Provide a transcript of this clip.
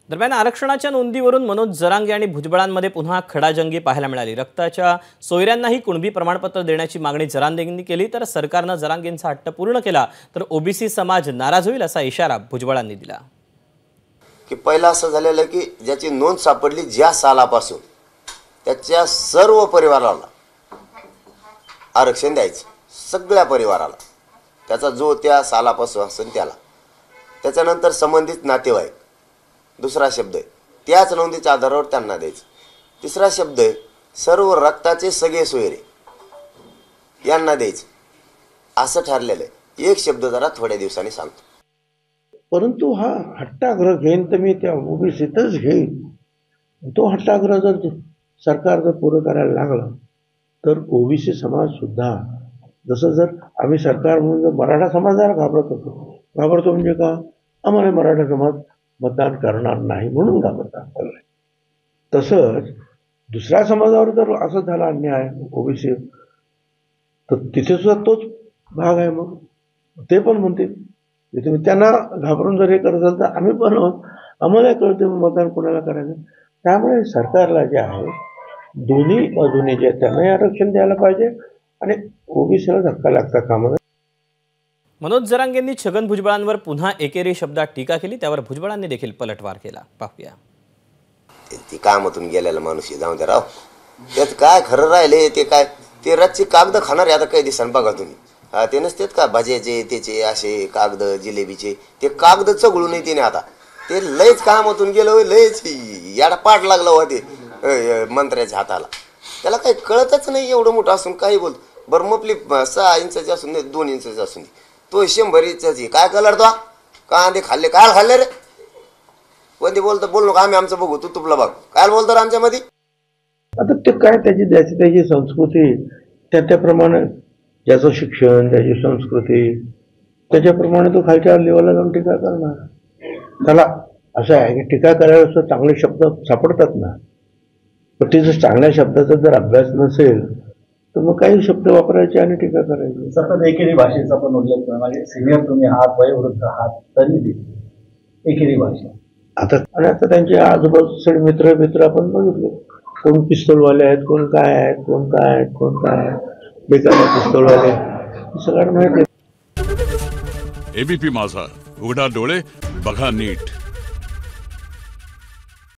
दरम्यान आरक्षणाच्या नोंदीवरून मनोज जरांगे आणि भुजबळांमध्ये पुन्हा खडाजंगी पाहायला मिळाली। रक्ताच्या सोयऱ्यांनाही कुणबी प्रमाणपत्र देण्याची मागणी जरांगेंनी केली, तर सरकारने जरांगेंचा हट्ट पूर्ण केला तर ओबीसी समाज नाराज होईल असा इशारा भुजबळांनी दिला। की पहिला असं झालेलं की ज्याची नोंद सापडली ज्या सालापासून त्याच्या सर्व परिवाराला आरक्षण द्यायचं, सगळ्या परिवाराला, त्याचा जो त्या सालापासून असेल त्याला। त्याच्यानंतर संबंधित नातेवाईक, दुसरा शब्द आहे त्याच नोंदीच्या आधारावर त्यांना द्यायचं। तिसरा शब्द आहे सर्व रक्ताचे सगळे सोयरे यांना द्यायचं असं ठरलेलं आहे। एक शब्द जरा थोड्या दिवसांनी सांगतो। परंतु हा हट्टाग्रह घेईन तर मी त्या ओबीसीतच घेईन। तो हट्टाग्रह जर सरकार जर पुरं करायला लागलं तर ओबीसी समाज सुद्धा, जसं जर आम्ही सरकार म्हणून जर मराठा समाजाला घाबरतो म्हणजे का, आम्हाला मराठा समाज मतदान करणार नाही म्हणून घाबरतात, तसंच दुसऱ्या समाजावर जर असं झाला अन्याय ओबीसी, तर तिथे सुद्धा तोच भाग आहे। मग ते पण म्हणतील तुम्ही त्यांना घाबरून जर हे करत असाल तर आम्ही पण आम्हाला कळते मतदान कोणाला करायचं। त्यामुळे सरकारला जे आहे दोन्ही बाजूने जे त्यांनाही आरक्षण द्यायला पाहिजे आणि ओबीसीला धक्का लागता कामा नये। मनोज जरांगेंनी छगन भुजबळांवर पुन्हा एकेरी शब्दात टीका केली, त्यावर भुजबळांनी देखील पलटवार केला। पाहूया। ती कामातून गेलेला माणूस जाऊन द्या राव, त्यात काय खरं राहिले ते काय, ते रातची कागद खाणार आहे आता काही दिवसांनी बघा तुम्ही। ते नसतेत का भाज्याचे त्याचे असे कागद जिलेबीचे, ते कागद चगळू नाही तिने आता, ते लयच कामातून गेलं होय, लयच याडा पाठ लागला होते मंत्र्याच्या हाताला। त्याला काही कळतच नाही, एवढं मोठं असून काही बोलतो। बरं मपली 6 इंचाची असून दे 2 इंचाची असून दे, तो 100 इंचाची काय कलर तो कांदे खाल्ले, काय खाल्ले रे कोणते बोलतो, बोल नका आम्ही आमचं बघू तू तुपला बघ, काय बोलतो रे आमच्यामध्ये। आता ते काय त्याची संस्कृती, त्याप्रमाणे ज्याचं शिक्षण, त्याची संस्कृती, त्याच्याप्रमाणे तो खालच्या लेवलला जाऊन टीका करणार। त्याला असं आहे की टीका करायला चांगले शब्द सापडतात ना, पण ते जर चांगल्या शब्दाचा जर अभ्यास नसेल तर मग काही शब्द वापरायचे आणि टीका करायची। सतत एकेरी भाषेचा पण उल्लेख करा, म्हणजे सिनियर तुम्ही आहात, वयोवृद्ध आहात, तरी एकेरी भाषा आता त्यांचे आजूबाजूचे मित्र आपण बघितले, कोण पिस्तूलवाले आहेत, कोण काय आहेत, कोण काय आहेत, कोण काय आहेत, बेकार पिस्तूलवाले, सगळ्यांना माहिती आहे। एबीपी माझा, उघडा डोळे बघा नीट।